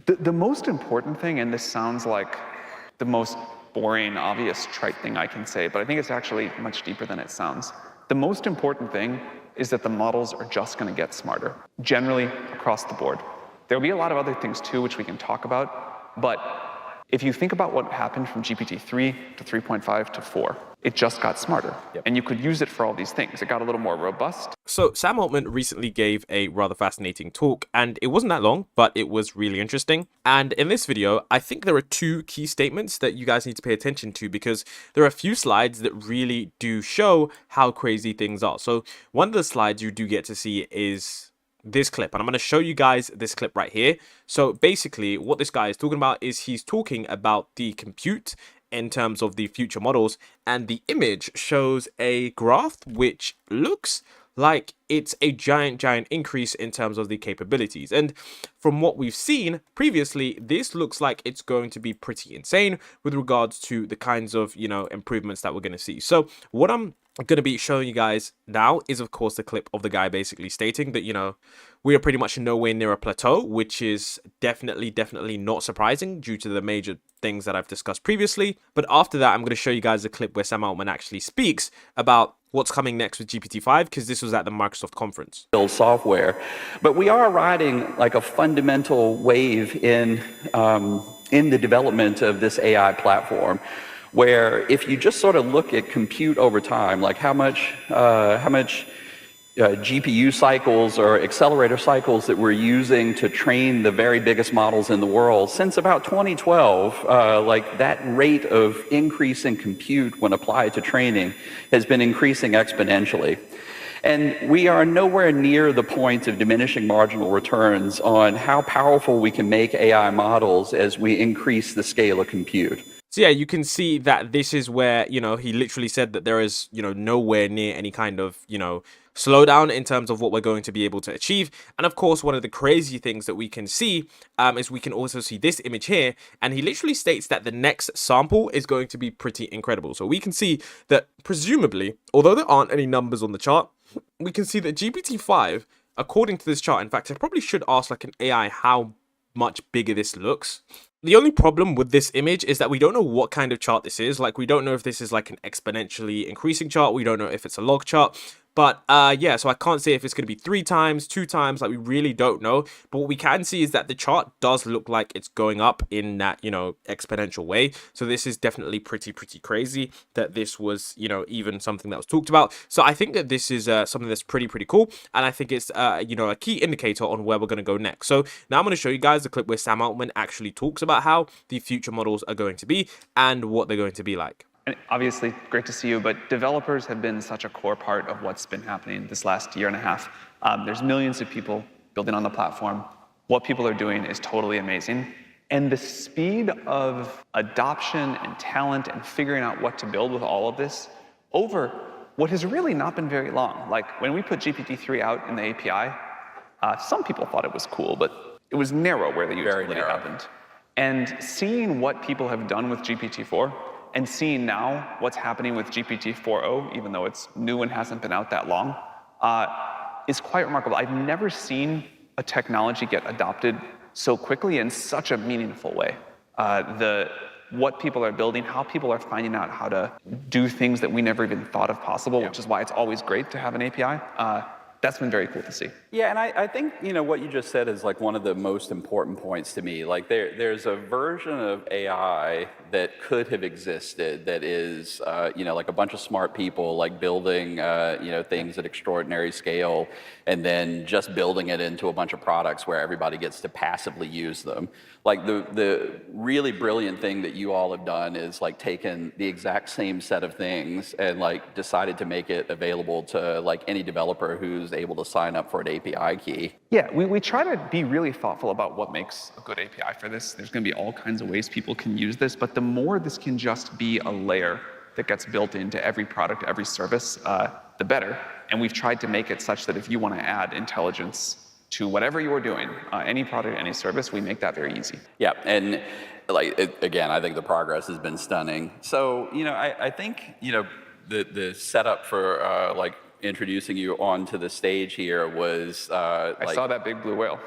The most important thing, and this sounds like the most boring, obvious, trite thing I can say, but I think it's actually much deeper than it sounds. The most important thing is that the models are just going to get smarter, generally across the board. There'll be a lot of other things too, which we can talk about, but if you think about what happened from GPT-3 to 3.5 to 4, it just got smarter. Yep. And you could use it for all these things. It got a little more robust. So Sam Altman recently gave a rather fascinating talk, and it wasn't that long, but it was really interesting. And in this video, I think there are two key statements that you guys need to pay attention to, because there are a few slides that really do show how crazy things are. So one of the slides you do get to see is this clip, and I'm going to show you guys this clip right here. So basically what this guy is talking about is he's talking about the compute in terms of the future models, and the image shows a graph which looks like it's a giant increase in terms of the capabilities. And from what we've seen previously, this looks like it's going to be pretty insane with regards to the kinds of, improvements that we're going to see. So what I'm going to be showing you guys now is, of course, the clip of the guy basically stating that, we are pretty much nowhere near a plateau, which is definitely not surprising due to the major things that I've discussed previously. But after that, I'm going to show you guys a clip where Sam Altman actually speaks about what's coming next with GPT-5, because this was at the Microsoft conference. Build software, but we are riding like a fundamental wave in the development of this AI platform, where if you just sort of look at compute over time, like how much GPU cycles or accelerator cycles that we're using to train the very biggest models in the world, since about 2012, like that rate of increase in compute when applied to training has been increasing exponentially. And we are nowhere near the point of diminishing marginal returns on how powerful we can make AI models as we increase the scale of compute. So yeah, you can see that this is where, he literally said that there is, nowhere near any kind of, slowdown in terms of what we're going to be able to achieve. And of course, one of the crazy things that we can see is we can also see this image here. And he literally states that the next sample is going to be pretty incredible. So we can see that presumably, although there aren't any numbers on the chart, we can see that GPT-5, according to this chart, in fact, I probably should ask like an AI how much bigger this looks. The only problem with this image is that we don't know what kind of chart this is. Like, we don't know if this is like an exponentially increasing chart. We don't know if it's a log chart. But yeah, so I can't say if it's going to be 3 times, 2 times, like we really don't know. But what we can see is that the chart does look like it's going up in that, exponential way. So this is definitely pretty crazy that this was, even something that was talked about. So I think that this is something that's pretty cool. And I think it's, a key indicator on where we're going to go next. So now I'm going to show you guys the clip where Sam Altman actually talks about how the future models are going to be and what they're going to be like. And obviously, great to see you, but developers have been such a core part of what's been happening this last year and a half. There's millions of people building on the platform. What people are doing is totally amazing. And the speed of adoption and talent and figuring out what to build with all of this over what has really not been very long. Like when we put GPT-3 out in the API, some people thought it was cool, but it was narrow where the utility happened. And seeing what people have done with GPT-4, and seeing now what's happening with GPT-4o, even though it's new and hasn't been out that long, is quite remarkable. I've never seen a technology get adopted so quickly in such a meaningful way. What people are building, how people are finding out how to do things that we never even thought of possible, which is why it's always great to have an API. That's been very cool to see. Yeah, and I think, what you just said is like one of the most important points to me. Like there's a version of AI that could have existed that is, like a bunch of smart people like building, things at extraordinary scale and then just building it into a bunch of products where everybody gets to passively use them. Like the really brilliant thing that you all have done is like taken the exact same set of things and like decided to make it available to like any developer who's able to sign up for an API key. Yeah, we try to be really thoughtful about what makes a good API for this. There's going to be all kinds of ways people can use this, but the more this can just be a layer that gets built into every product, every service, the better. And we've tried to make it such that if you want to add intelligence to whatever you're doing, any product, any service, we make that very easy. Yeah, and again, I think the progress has been stunning. So, I think, the setup for introducing you onto the stage here was I saw that big blue whale.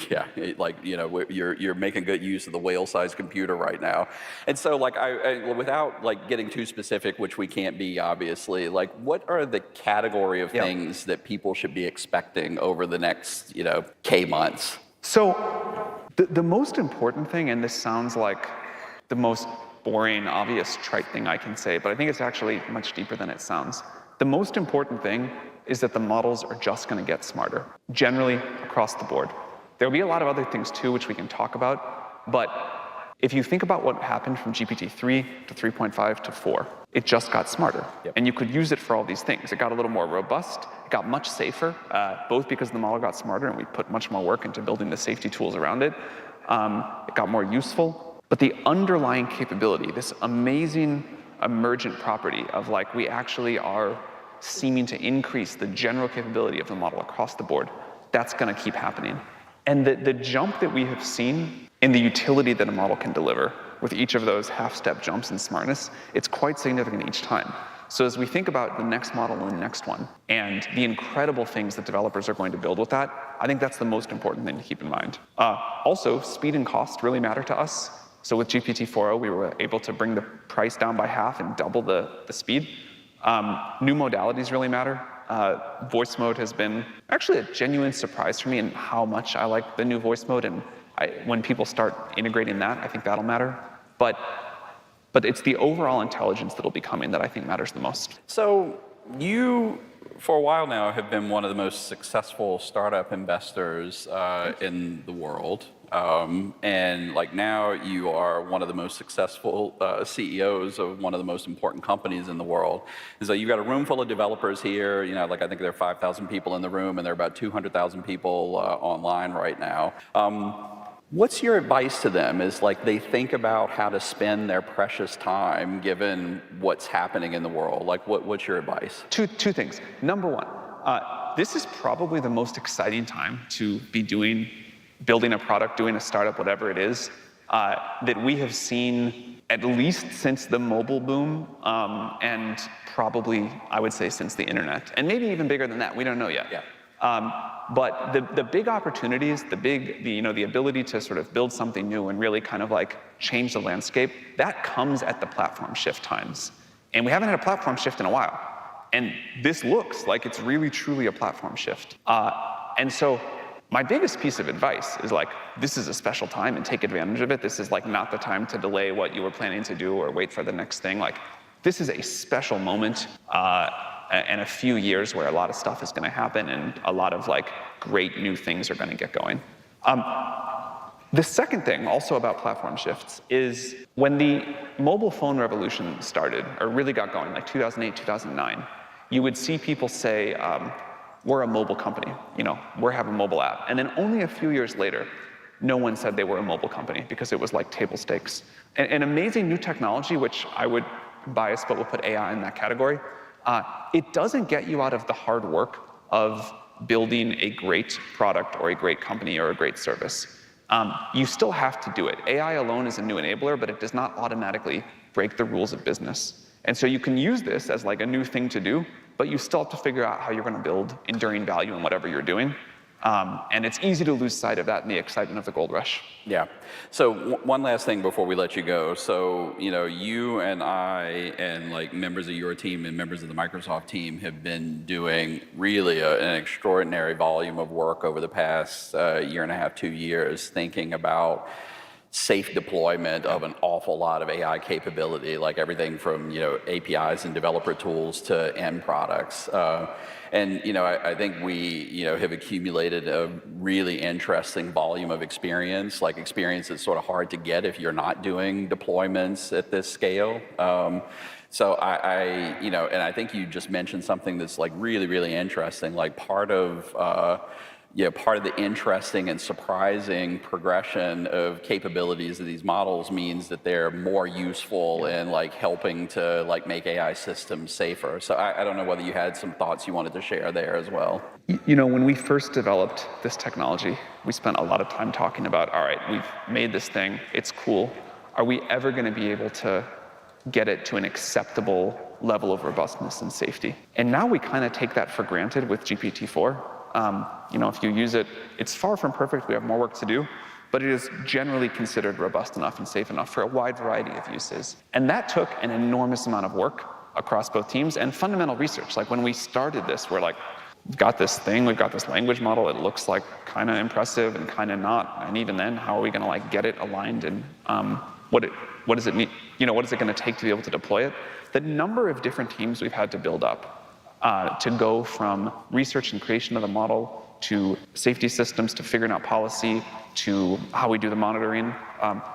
yeah, like, you know, you're making good use of the whale-sized computer right now. And so, like, I without, like, getting too specific, which we can't be, obviously, like, what are the category of things that people should be expecting over the next, you know, K months? So the most important thing, and this sounds like the most boring, obvious, trite thing I can say, but I think it's actually much deeper than it sounds. The most important thing is that the models are just going to get smarter, generally across the board. There'll be a lot of other things too, which we can talk about, but if you think about what happened from GPT-3 to 3.5 to 4, it just got smarter. And you could use it for all these things. It got a little more robust, it got much safer, both because the model got smarter and we put much more work into building the safety tools around it. It got more useful. But the underlying capability, this amazing emergent property of, like, we actually are seeming to increase the general capability of the model across the board, that's going to keep happening. And the jump that we have seen in the utility that a model can deliver with each of those half-step jumps in smartness, it's quite significant each time. So as we think about the next model and the next one, and the incredible things that developers are going to build with that, I think that's the most important thing to keep in mind. Also, speed and cost really matter to us. So with GPT-4o, we were able to bring the price down by half and double the speed. New modalities really matter. Voice mode has been actually a genuine surprise for me in how much I like the new voice mode. And when people start integrating that, I think that'll matter. But it's the overall intelligence that'll be coming that I think matters the most. So you, for a while now, have been one of the most successful startup investors in the world. And like now you are one of the most successful CEOs of one of the most important companies in the world. And so you've got a room full of developers here, you know, like I think there are 5,000 people in the room and there are about 200,000 people online right now. What's your advice to them as, like, they think about how to spend their precious time given what's happening in the world? Like, what's your advice? Two things. Number one, this is probably the most exciting time to be building a product, doing a startup, whatever it is, that we have seen at least since the mobile boom, and probably, I would say, since the internet. And maybe even bigger than that, we don't know yet. But the big opportunities, the ability to sort of build something new and really kind of like change the landscape, that comes at the platform shift times. And we haven't had a platform shift in a while. And this looks like it's really, truly a platform shift. And so my biggest piece of advice is, like, this is a special time and take advantage of it. This is, like, not the time to delay what you were planning to do or wait for the next thing. Like, this is a special moment and a few years where a lot of stuff is going to happen and a lot of, like, great new things are going to get going. The second thing, also about platform shifts, is when the mobile phone revolution started, or really got going, like 2008, 2009, you would see people say, we're a mobile company, you know, we have a mobile app. And then only a few years later, no one said they were a mobile company because it was like table stakes. An amazing new technology, which I would bias, but we'll put AI in that category, it doesn't get you out of the hard work of building a great product or a great company or a great service. You still have to do it. AI alone is a new enabler, but it does not automatically break the rules of business. And so you can use this as, like, a new thing to do, but you still have to figure out how you're going to build enduring value in whatever you're doing. And it's easy to lose sight of that in the excitement of the gold rush. Yeah. So one last thing before we let you go. So, you know, you and I and, like, members of your team and members of the Microsoft team have been doing really an extraordinary volume of work over the past year and a half, 2 years, thinking about safe deployment of an awful lot of AI capability, like everything from, you know, APIs and developer tools to end products. And, you know, I think we, you know, have accumulated a really interesting volume of experience, like experience that's sort of hard to get if you're not doing deployments at this scale. So I, you know, and I think you just mentioned something that's, like, really, really interesting, like part of the interesting and surprising progression of capabilities of these models means that they're more useful in, like, helping to, like, make AI systems safer. So I don't know whether you had some thoughts you wanted to share there as well. You know, when we first developed this technology, we spent a lot of time talking about, all right, we've made this thing, it's cool. Are we ever going to be able to get it to an acceptable level of robustness and safety. And now we kind of take that for granted with GPT-4. If you use it, it's far from perfect. We have more work to do, but it is generally considered robust enough and safe enough for a wide variety of uses. And that took an enormous amount of work across both teams and fundamental research. Like when we started this, we're like, we've got this thing, we've got this language model, it looks like kind of impressive and kind of not. And even then, how are we gonna like get it aligned and what does it need? What is it gonna take to be able to deploy it? The number of different teams we've had to build up to go from research and creation of the model to safety systems, to figuring out policy, to how we do the monitoring,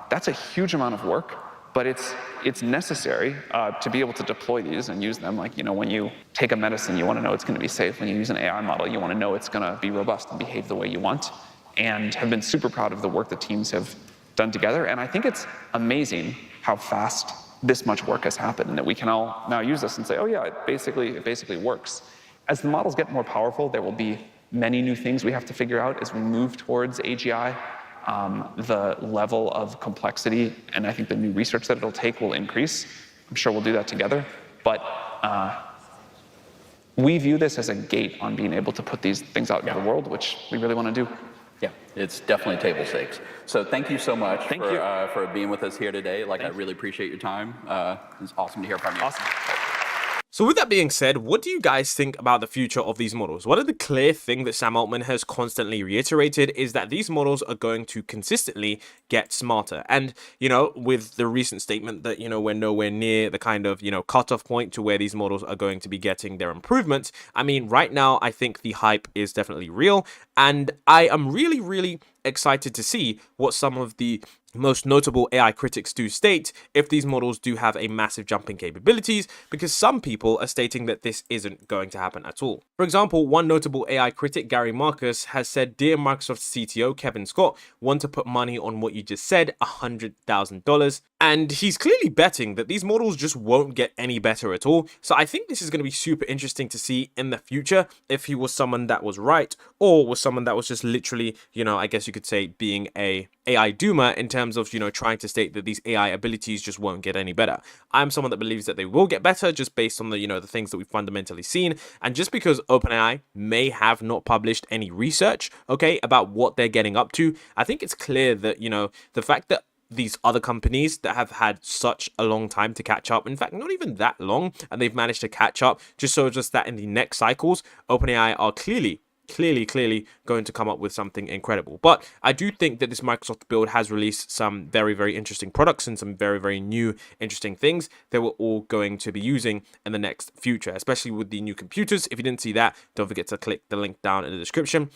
that's a huge amount of work. But it's necessary to be able to deploy these and use them. Like, when you take a medicine, you want to know it's going to be safe. When you use an AI model, you want to know it's going to be robust and behave the way you want. And have been super proud of the work the teams have done together. And I think it's amazing how fast this much work has happened, and that we can all now use this and say, oh yeah, it basically works. As the models get more powerful, there will be many new things we have to figure out as we move towards AGI. The level of complexity and I think the new research that it'll take will increase. I'm sure we'll do that together. But we view this as a gate on being able to put these things out into the world, which we really want to do. Yeah, it's definitely table stakes. So thank you so much Thank for, you. For being with us here today. I really appreciate your time. It's awesome to hear from you. Awesome. So with that being said, what do you guys think about the future of these models? One of the clear thing that Sam Altman has constantly reiterated is that these models are going to consistently get smarter. And, with the recent statement that, we're nowhere near the kind of, cutoff point to where these models are going to be getting their improvements. I mean, right now, I think the hype is definitely real. And I am really, really excited to see what some of the most notable AI critics do state if these models do have a massive jump in capabilities, because some people are stating that this isn't going to happen at all. For example, one notable AI critic, Gary Marcus, has said, "Dear Microsoft CTO Kevin Scott, want to put money on what you just said, $100,000. And he's clearly betting that these models just won't get any better at all. So I think this is going to be super interesting to see in the future if he was someone that was right or was someone that was just literally, I guess you could say being a AI doomer in terms of, trying to state that these AI abilities just won't get any better. I'm someone that believes that they will get better just based on the, the things that we've fundamentally seen. And just because OpenAI may have not published any research, okay, about what they're getting up to, I think it's clear that, the fact that these other companies that have had such a long time to catch up, in fact, not even that long, and they've managed to catch up, just that in the next cycles, OpenAI are clearly going to come up with something incredible. But I do think that this Microsoft build has released some very, very interesting products and some very, very new, interesting things that we're all going to be using in the next future, especially with the new computers. If you didn't see that, don't forget to click the link down in the description.